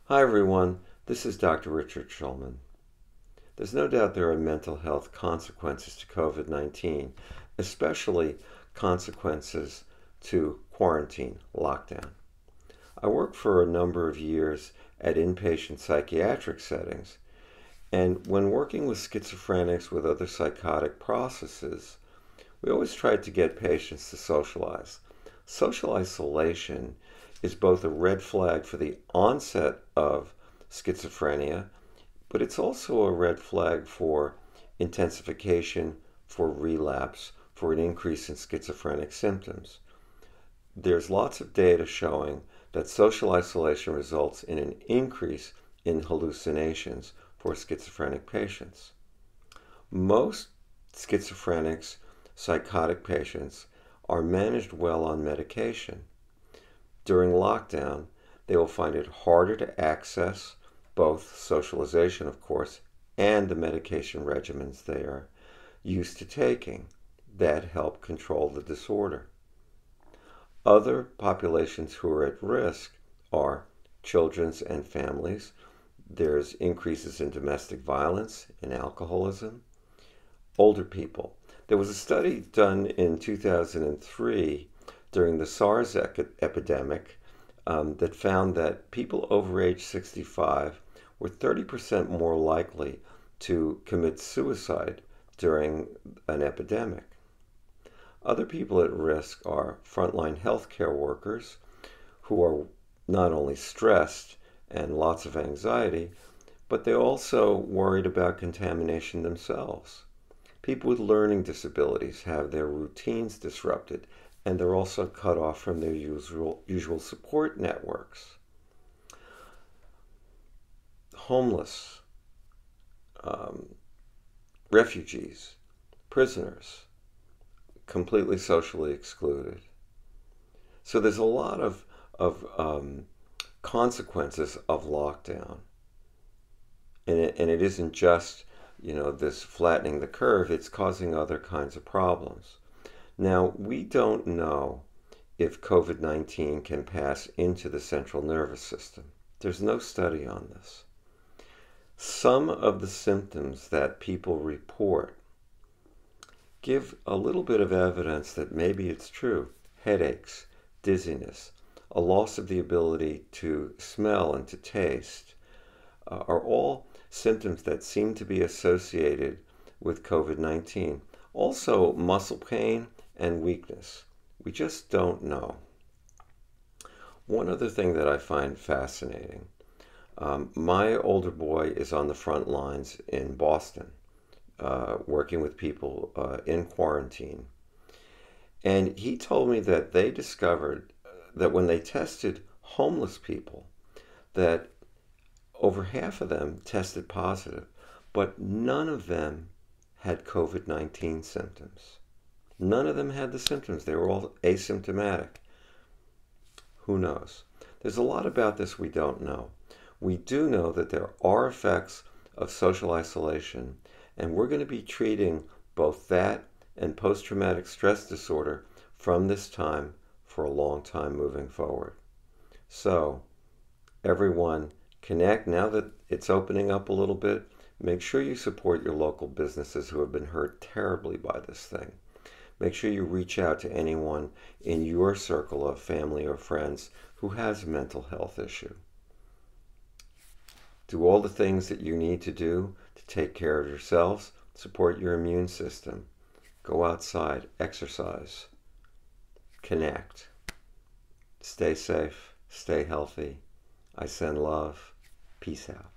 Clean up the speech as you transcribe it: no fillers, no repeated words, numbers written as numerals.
Hi everyone, this is Dr. Richard Schulman. There's no doubt there are mental health consequences to COVID-19, especially consequences to quarantine, lockdown. I worked for a number of years at inpatient psychiatric settings, and when working with schizophrenics with other psychotic processes, we always tried to get patients to socialize. Social isolation is both a red flag for the onset of schizophrenia, but it's also a red flag for intensification, for relapse, for an increase in schizophrenic symptoms. There's lots of data showing that social isolation results in an increase in hallucinations for schizophrenic patients. Most schizophrenics, psychotic patients, are managed well on medication. During lockdown, they will find it harder to access both socialization, of course, and the medication regimens they are used to taking that help control the disorder. Other populations who are at risk are children and families. There's increases in domestic violence, in alcoholism, older people. There was a study done in 2003 during the SARS epidemic that found that people over age 65 were 30% more likely to commit suicide during an epidemic. Other people at risk are frontline healthcare workers who are not only stressed and lots of anxiety, but they're also worried about contamination themselves. People with learning disabilities have their routines disrupted, and they're also cut off from their usual support networks. Homeless, refugees, prisoners, completely socially excluded. So there's a lot of consequences of lockdown. And it isn't just, this flattening the curve, it's causing other kinds of problems. Now, we don't know if COVID-19 can pass into the central nervous system. There's no study on this. Some of the symptoms that people report give a little bit of evidence that maybe it's true. Headaches, dizziness, a loss of the ability to smell and to taste are all symptoms that seem to be associated with COVID-19. Also, muscle pain and weakness. We just don't know. One other thing that I find fascinating, my older boy is on the front lines in Boston, working with people in quarantine. And he told me that they discovered that when they tested homeless people, that over half of them tested positive, but none of them had COVID-19 symptoms. None of them had the symptoms. They were all asymptomatic. Who knows? There's a lot about this we don't know. We do know that there are effects of social isolation, and we're going to be treating both that and post-traumatic stress disorder from this time for a long time moving forward. So, everyone, connect. Now that it's opening up a little bit, make sure you support your local businesses who have been hurt terribly by this thing. Make sure you reach out to anyone in your circle of family or friends who has a mental health issue. Do all the things that you need to do to take care of yourselves, support your immune system. Go outside, exercise, connect. Stay safe, stay healthy. I send love. Peace out.